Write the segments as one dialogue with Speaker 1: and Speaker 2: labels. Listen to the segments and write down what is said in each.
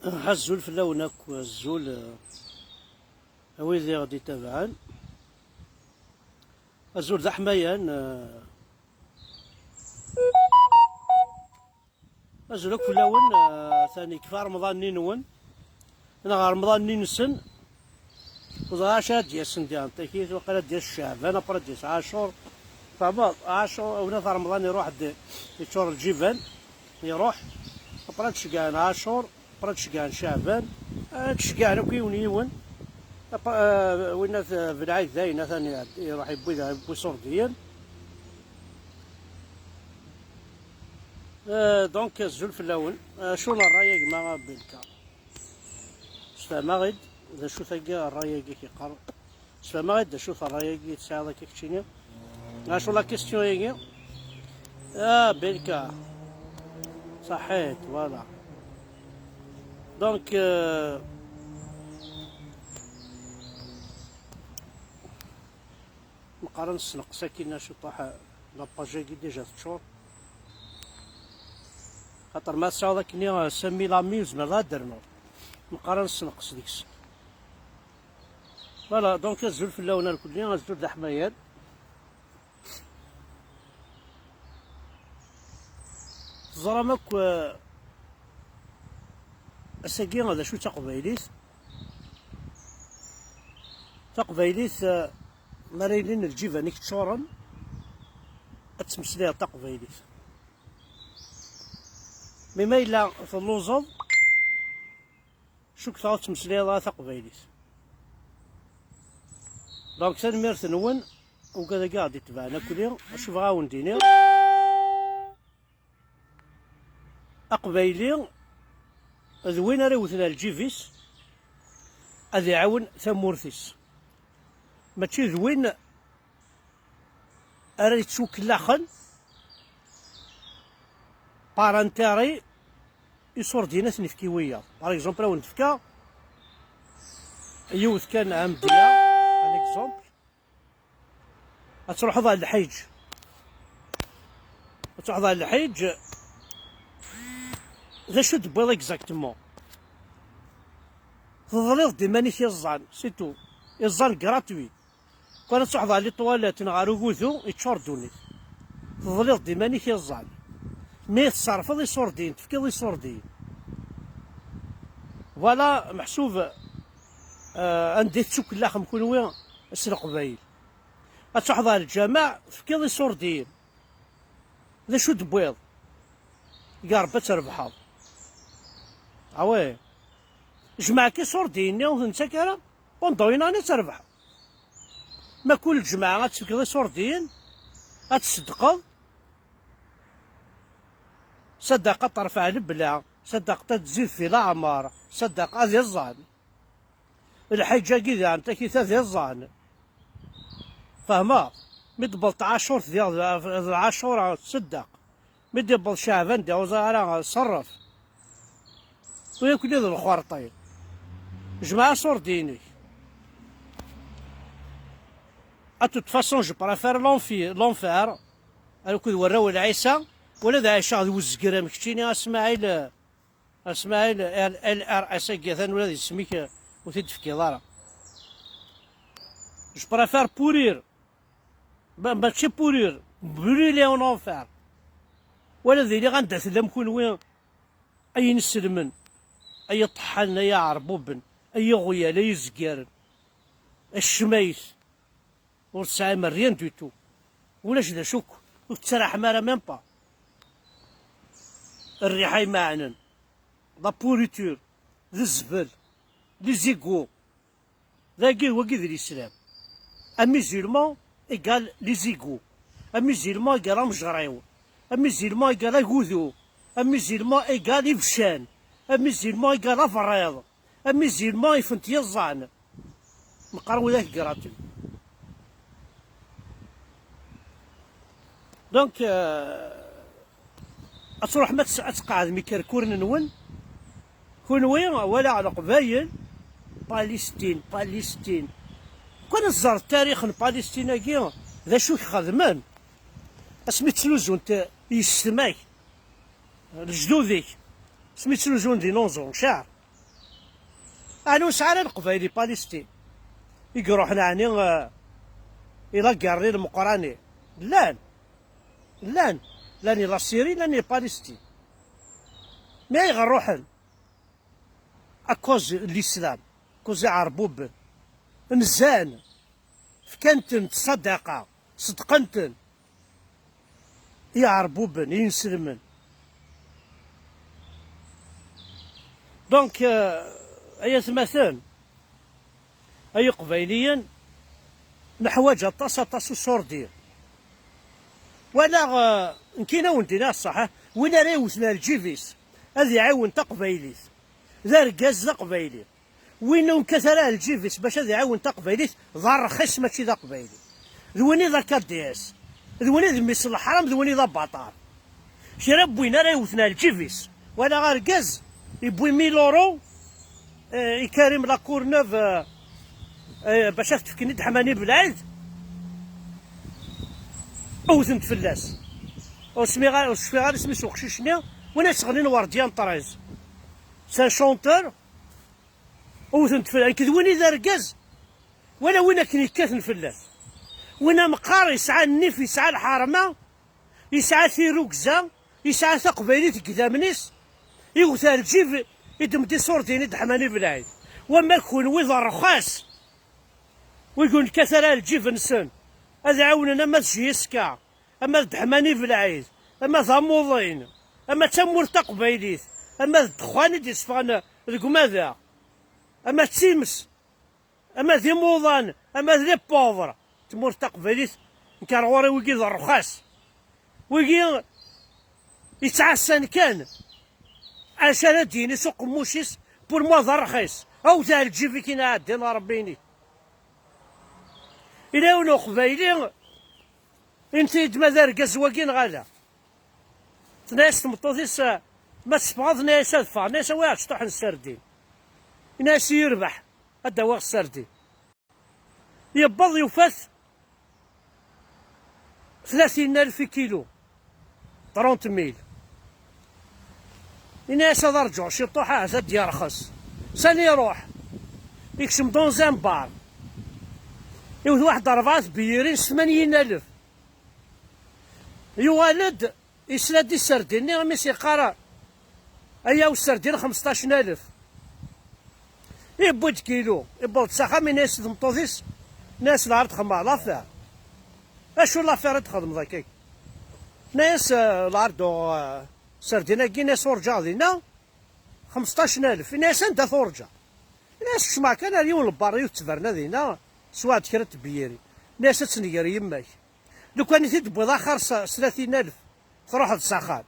Speaker 1: الزول فلاونك الزول ويلي غادي يتابعن الزول ذا حمايان الزول فلاون ثاني كيف رمضان نينون انا رمضان نينسن وزا 10 ديال السن ديال تاكيت وقيلا ديال الشعبان ابرا ديال عاشور فبعض عاشور ولا في رمضان يروح يشور الجبال يروح ابرا تشقان عاشور ابرا تشقان شعبان تشقان كيونيون وين في العيد ذاينه ثاني يروح يبوي صورديا دونك الزول فلاون شو الرايه ما بينك سفما غيد ذا شو ثقا الرايه كيقرا سفما غيد ذا شو الرايه تساعد كيكشيني شو لا كيستيون هي بينك صحيت فوالا دونك نقارن السنق ساكنه شو طاح لاباجي ديجا تشور خاطر ما تساوي ذاك سمي لاميوز ما درنا نقارن السنقس ديك السن فوالا دونك الزول فلاونا الكلين الزول د حمايات الزرامك الساقي هذا شو تقبايليث مريلين الجيفانيك تشورن التمثيلية تقبايليث مما إلا في اللوزض شو كثار تمثيلية تقبايليث دونك تنميرت نون وكذا قاعد يتبعنا كل يوم اشوف غاون دينير اقبايلي ذوين راه وثنا الجيفيس هذا يعاون ثمورثيس ماشي ذوين راه يتسوكلاخن بارانتاري يصور دينا نفكيويه باغ اكزومبل راه نتفكا يوث كان عام ديال ان اكزومبل تروح ضال الحيج تروح ضال الحيج ذا شو تبغي اكزاكتومون تظليض ديمانيك يزان سيتو يزان كراتوي كون تروح ضال لي طواليت نغارو كوثو يتشور دوني تظليض ديمانيك يزان مي تصرفض يصور دين تفكيض يصور دين فوالا محسوب عندي تسوك لاخم كل وين السرق بايل تحضر الجماع تفكيض يصور دين ذا شو تبويض قاربة تربحض عوي جماعة كي صور ديني وثنتا كرا ونضوينا أنا تربح ما كل جماعة تفكيض يصور دين تصدقض صدقة ترفع البلا صدقة تزيد في الأعمار صدقة هذه الظن الحجة كذا أنت كي هذه الظن فهما مدبل عاشور ديال عاشور تصدق مدبل شعبان ديال وزارة صرف وياكل هذا الخوارطين جماعة صور ديني اتو فاسون جو بريفير لونفير انا كنت وراو العيسى ولا ذا عيشة غادي وزكرا مكتيني اسماعيل ال ار اس كيثان ولا ذي سميك وتدفكي ضارا جو بريفير بورير ماشي بورير بريلي اون اونفير ولا ذي اللي غندعس لهم كون وين اي نسلمن اي طحن اي عربوبن اي غيال اي زكارن الشمايس ورسعي مريان دوتو ولاش دا شوك وتسرح مارا ميم با الريحة معنا لا بوريتور ذا الزبل لي زيكو ذاكي هو كي الاسلام اميزيلمون ايكال لي زيكو اميزيلمون ايكال مجريو اميزيلمون ايكال غوذو اميزيلمون ايكال يفشان اميزيلمون ايكال فريض اميزيلمون يفنت يزان نقراو ذاك قراتي دونك تروح ما تقعد ميكركورن نون كون وين ولا على قبايل باليستين كون الزر التاريخ باليستين كي ذا شو خدمان اسميت تلوزون يسماك الجدوديك سميت تلوزون دي نونزون شعر أنا نسعى القبايلي باليستين يروحنا يعني إلى كاري المقراني لان إلى سيري لان إلى باليستين ما يغروحن أكوز الإسلام كوز عربوب نزان فكانتن تصدقا صدقنتن يعربوبن ينسلمن دونك أي مثلا أي قبيليا نحواج طاس صوردير ولا نكينا وندينا الصح وين راوسنا الجيفيس هذا يعاون تقبيليس ذا ركاز ذا قبيلي وين انكسر الجيفيس باش هذا يعاون تقبيليس ذا رخيص ماشي ذا قبيلي ذويني ذا كادياس ذويني ذا ميس الحرام ذويني ذا باطار شرب وين راوسنا الجيفيس ولا غير ركاز يبوي 1000 اورو يكرم لا كورنوف باش تفكني حماني بالعيد اوزنت فلاس وسمي غير اسمي سوق شيشنيا وانا شغلين ورديان طريز سان شونتور اوزنت فلاس كدويني ذا ركاز ولا وين كان يكاثن فلاس وين مقار يسعى النيف يسعى الحرمه يسعى ثيروكزا يسعى ثقبيلي قدامنيس يغثى الجيف يدم دي صورتين دحماني بالعيد وما كون ويضا رخاص ويقول كثر الجيف نسن هذا عاوننا ما تجيسكا اما دحماني بالعيد اما ضموضين اما تمور تقبيليت اما الدخان دي صفان القماذا اما تيمس اما ذي موضان اما ذي بوفر تمور تقبيليت نكارغوري ويقي ذا الرخاص ويقي يتعسن كان عشان ديني سوق موشيس بور موا ذا رخيص او ذا الجيفي كينا عدينا ربيني إلا ونو قبايلي انت ماذا ركز واكين غالا ناس تمطوطيس ما تسبغض ناس ادفع ناس واعد شطح السردين ناس يربح هذا هو السردين يبض يفث 30,000 كيلو 30,000 الناس هذا رجعوا شي طوحة زاد يرخص سالي يروح يكشم دونزان بار يوث واحد 4 بيرين 80,000 يوالد يسلاد السردين ني غميس يقرا ايا والسردين 15,000 يبود كيلو يبود ساخا من ناس مطوطيس ناس العرض خما لافير اشو لافير تخدم ذاك ناس العرض سردينا كي ناس ورجا دينا 15,000 ناس انت ثورجا ناس شمع كان اليوم الباريو تفرنا دينا سواء كرت بيري ناس تسنير يماك لو كان تبغي اخر 30,000 تروح للساخان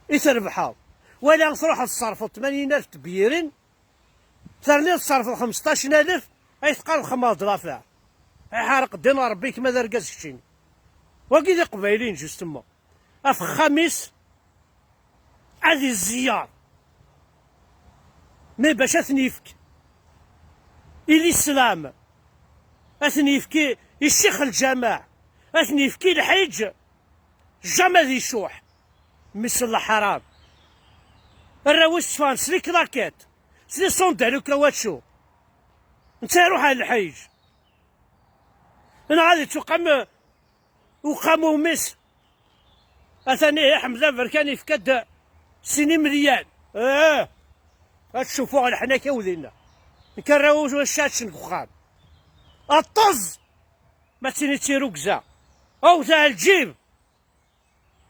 Speaker 1: يتربحها ولا تروح تصرف 80,000 تبيرين ثاني تصرف 15,000 اي تقال 5 رافع يحرق دينار ربيك ماذا رقاز كشين وكيدي قبايلين جوستمون اف خميس هذه الزيار مي باش اثنيفك إلي السلام اثنيفكي الشيخ الجماع اثنيفكي الحج جامع ذي شوح مثل الحرام الراوس فان سلي كلاكيت سلي صندع كروات شو انت روح على الحج انا غادي تقام وقاموا مس اثني يا حمزه بركاني في كد سنين مليان تشوفوا على حنا كاودينا نكراوز والشاتشن كخان الطز ما تسيني تيرو كزا او تاع الجيب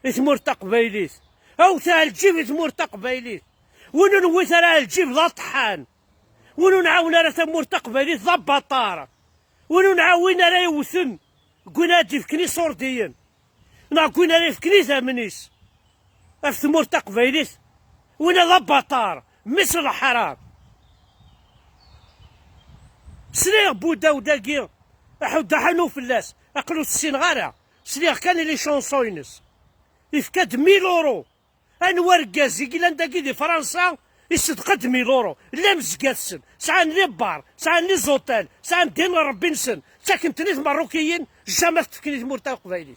Speaker 1: يثمر تقبيليت او تاع الجيب يثمر تقبيليت ونو نويت راه الجيب لا طحان ونو نعاون راه تمور تقبيليت لا بطاره ونو نعاون راه يوثن كونادي فكني صورديا كنا راه فكني ثمنيس ثمور تقبيليت ونا لا بطار مثل الحرام سليغ بودا وداكي حود حنو فلاس اقلو السين غارة سليغ كان لي شونسوينس يفكاد 1000 اورو انوار كازي كي داكي دي فرنسا يصدقد 1000 اورو لا مزكاتسن ساعان لي بار ساعان لي زوتيل ساعان دين ربي نسن ساكن تنيت مروكيين جامع تفكنيت مورتا قبايلي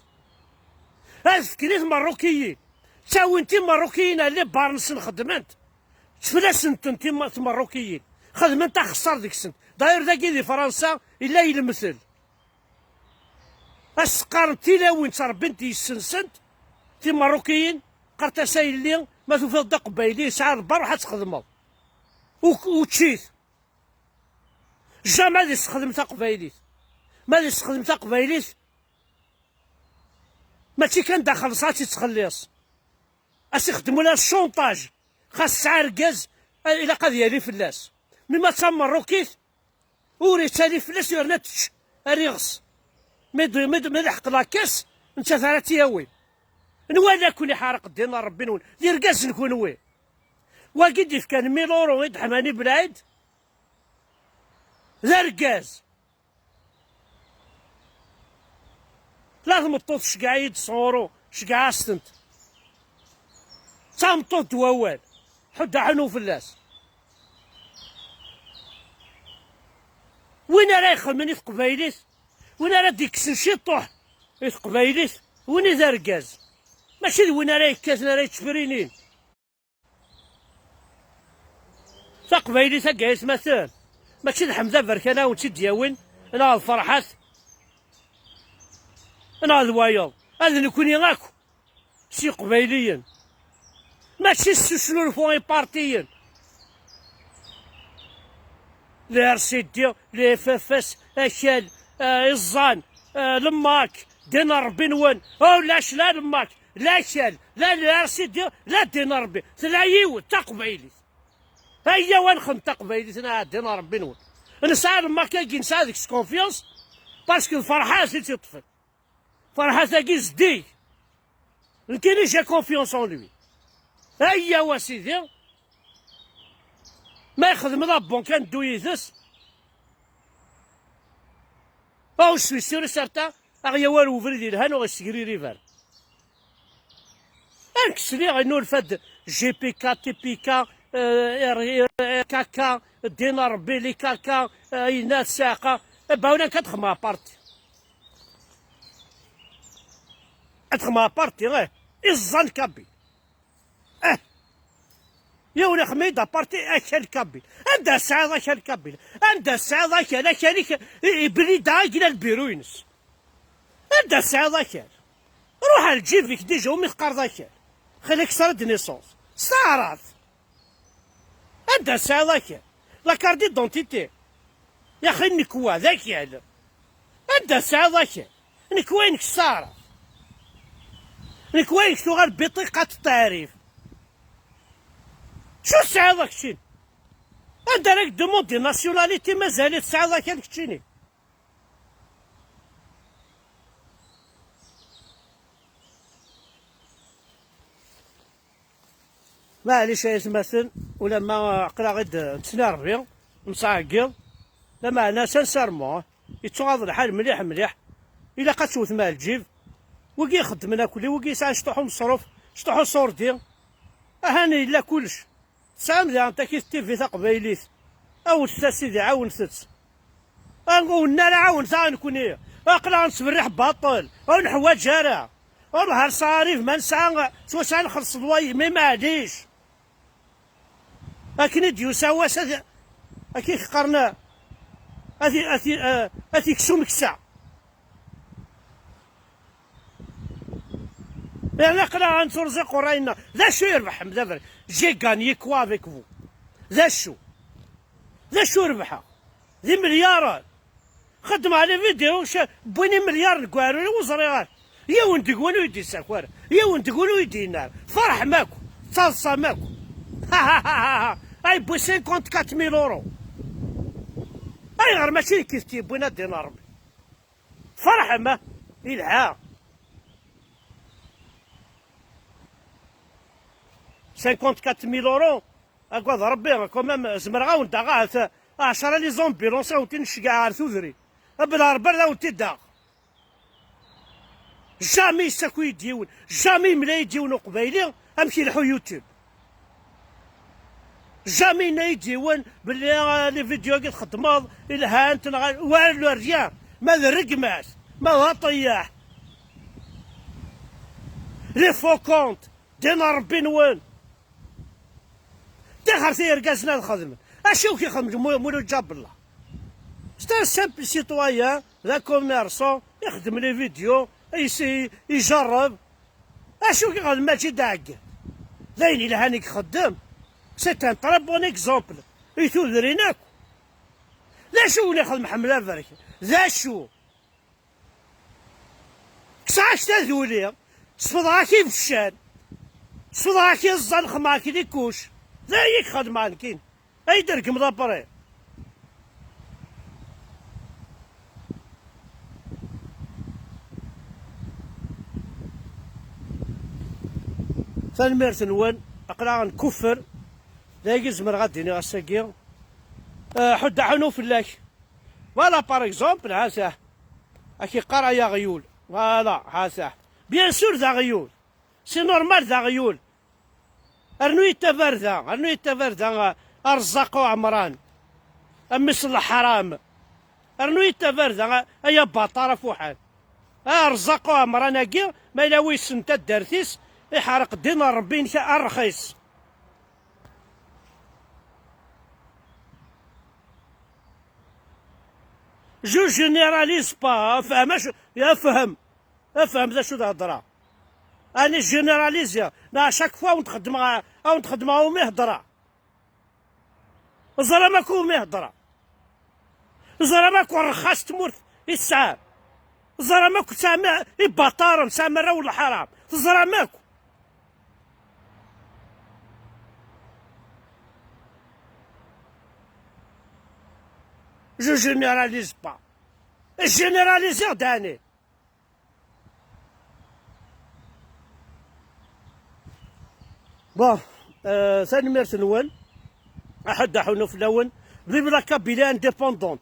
Speaker 1: هاد تفكنيت مروكيين تاوي انتي مروكيين اللي بار نسن خدمت فلاس انت مروكيين خدم انت خسر ديك السنت داير داكي دي فرنسا الا يلمثل اسقار تيلاوين تربي انت يسنسنت تي ماروكيين قرتا سايلين ما توفى قبايلي ساعه البر راح تخدموا وتشيت جا ما يستخدم تا قبايليت ما يستخدم تا قبايليت ماشي كان داخل صاتي تخليص اش يخدموا لها الشونطاج خاص ساعه ركاز الى قد يالي فلاس مما تسمى الروكيت وريت هالي فلاس يرنتش ريغس ما يحق لاكاس انت ثلاث ياوي نوالا كوني حارق الدين ربي نقول ركاز نكون وي واكيد كان 1000 اورو يدحماني بالعيد ذا ركاز لازم الطوط شكاع يد صورو شكاع استنت تام طوط دوال حدا حنو فلاس وين راه يخدمني في قبايليت وين راه ديك شي طوح في قبايليت وين ذا ركاز ماشي وين راه يكاز راه يتفرينين تا قبايليت كايس مثلا ماشي الحمزه بركانه ونشي دياوين انا الفرحات انا الوايض هذا نكوني غاكو شي قبايليا ماشي السوسلو الفوي بارتيا لي ار سي دي لي اف اف اس اشال الزان لماك دينار بنون او لاش لا لماك لا شال لا لي ار سي دي لا دينار بي تلايو تا قبايلي هيا وين خنت قبايلي انا دينار بنون انا ساعه لما كاين ساعه ديك كونفيونس باسكو الفرحه سي تطفل فرحه تاكي زدي كاين جا كونفيونس اون لوي هيا وسيدي ما يخدم لا بون كان دويثس او سوي سير سارتا اغيا والو فريدي الهان وغسكري ريفال انكسلي غينو الفاد جي بي كا تي بي كا كاكا دينار بيلي كاكا اينا ساقه باونا كتخما بارتي اتخما بارتي غير الزان كابي يا ولا حميد بارتي اكل كابي عندها الساعه اكل كابي عندها الساعه اكل بريد الى البيروينس عندها الساعه اكل روح الجيب فيك ديجا ومثقار ذاك خليك سرد نيسونس صارت عندها الساعه ذاك لا كاردي دونتيتي يا اخي نكوا ذاك يعلم عندها الساعه ذاك نكوينك صارت نكوينك تغير بطريقه التعريف شو الساعه ذاك الشين عندها لك دوموندي ناسيوناليتي مازالت الساعه ذاك الشيني معليش يتمثل ولا ما قرا غير نتسنى نصاقل لا معنا سانسارمون يتغاض الحال مليح مليح الا قاتوث مع الجيب وكي يخدمنا كلي وكي يسعى شطوحو مصروف شطوحو صوردي هاني لا كلش سام ذا انت كي تيفي تقبايليت او سيدي عاون ثت نقول لا عاون ثا نكون ايه اقلا نسبريح باطل او نحواج جارة او نهار صاريف ما نسعى سوا ساعة نخلص الواي ما معليش لكن ديوسا واش اكي قرنا اثي كسوم كسا يعني قرا نترزق وراينا ذا شو يربح حمد جي غانيي كوا افيك فو ذا شو يربحها ذي مليارات خدم على فيديو بويني مليار نكوارو وزريغات يا ونت تقولوا يدي السكوار يا ونت تقولوا يدي النار فرح ماكو صلصه ماكو اي بو 54000 اورو اي غير ماشي كيف تيبونا دينار ربي فرح ما يلعى 54000 اورو اكواض ربي كومام زمرغا ونت غا 10 لي زومبيلونس ونتي نشكا على ثوذري بلا ربي ونتي داغ جامي يساكو يديون جامي ملا يديون قبايلي امشي لحو يوتيوب جامي يديون بلي لي فيديو كي تخدمض الهانت والو رجال ما الرقماس ما طياح لي فو كونت دينا ربي نوان دخل سير كاسنا الخدمه اشو كيخدم مولو جاب الله. ستا سامبل سيتوايان ذا كوميرسون يخدم لي فيديو يجرب. اشو كيخدم ماشي داعك زين إلا هانيك خدام. سي ان تري بون اكزومبل يثوذريناك. لا شو اللي يخدم حمله فرك ذا شو كساش تاذولي صفضها كيف الشان صفضها كي الزنخ معاك ليكوش ذا يخدم عنكين اي درك مضبرين. ثاني نوان اقرا نكفر لا يزمر غادي غاساكي حد حنو فلاك فوالا باغ اكزومبل هاساه اكي قرا يا غيول فوالا هاساه بيان سور ذا غيول سي نورمال ذا غيول ارنو يتفردا ارزاق وعمران امس الحرام ارنو يتفردا ايا باطاره فوحان ارزاق وعمران اكي ما الا ويس انت دارتيس يحرق دين ربي نك الرخيص. جو جينيراليز با فهماش يا افهم ذا شو تهضرا اني جينيراليزيا نا شاك فوا ونتخدم او مهضرا زرماكو مهضرا زرماكو رخاص تمورت يسعى زرماكو سامع يبطارن سامع راول الحرام زرماكو جو جينيراليز با جينيراليزير داني. بون ثاني ميرت نوال احد حنو في الاول بلا كابيلا انديبوندونت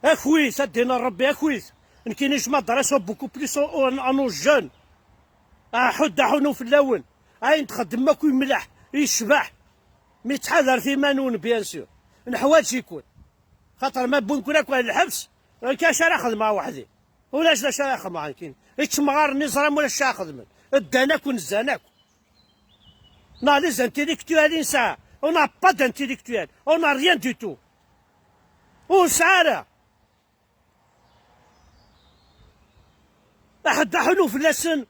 Speaker 1: اكويس ادينا ربي اكويس نكينيش ما دراسو بوكو بليس انو جون احد حنو في الاول اي نتخدم ماكو ملاح يشبح ميتحذر في مانون بيان سور نحواج يكون خاطر ما بون كون هاك الحبس كاش راه خدمه وحدي ولاش لا شرا خدمه كاين يتمغار نزرم ولا شا خدمه اداناك ونزاناك. On a les intellectuels, ça. On n'a pas d'intellectuels. On n'a rien du tout. On s'arrête. أحد حلو في اللسن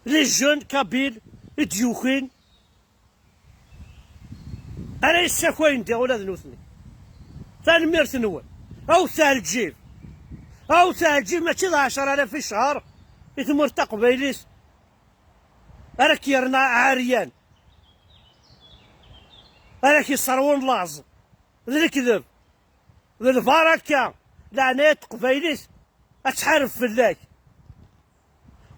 Speaker 1: لي جون كابيل ديوخين أنا يساكوين دي ولاد نوثني ثاني ميرت نوال أو ثالجيب ماشي 10,000 في الشهر يتمر تقبيليس راك يرنا عاريان راك يصرون لاز ذا الكذب ذا الفركة لعنات قبيليس أتحارف في الله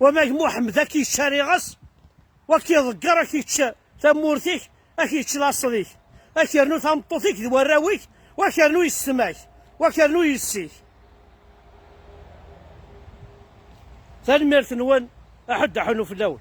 Speaker 1: ومجموع ذاك يشاري غص وكي ضقر كي ثمورتيك اكي تلاصليك اكيرنو ثمطوتيك وراويك وكرنو يسماك وكرنو يسيك. ثاني ميرت نوان احد حنو في الاول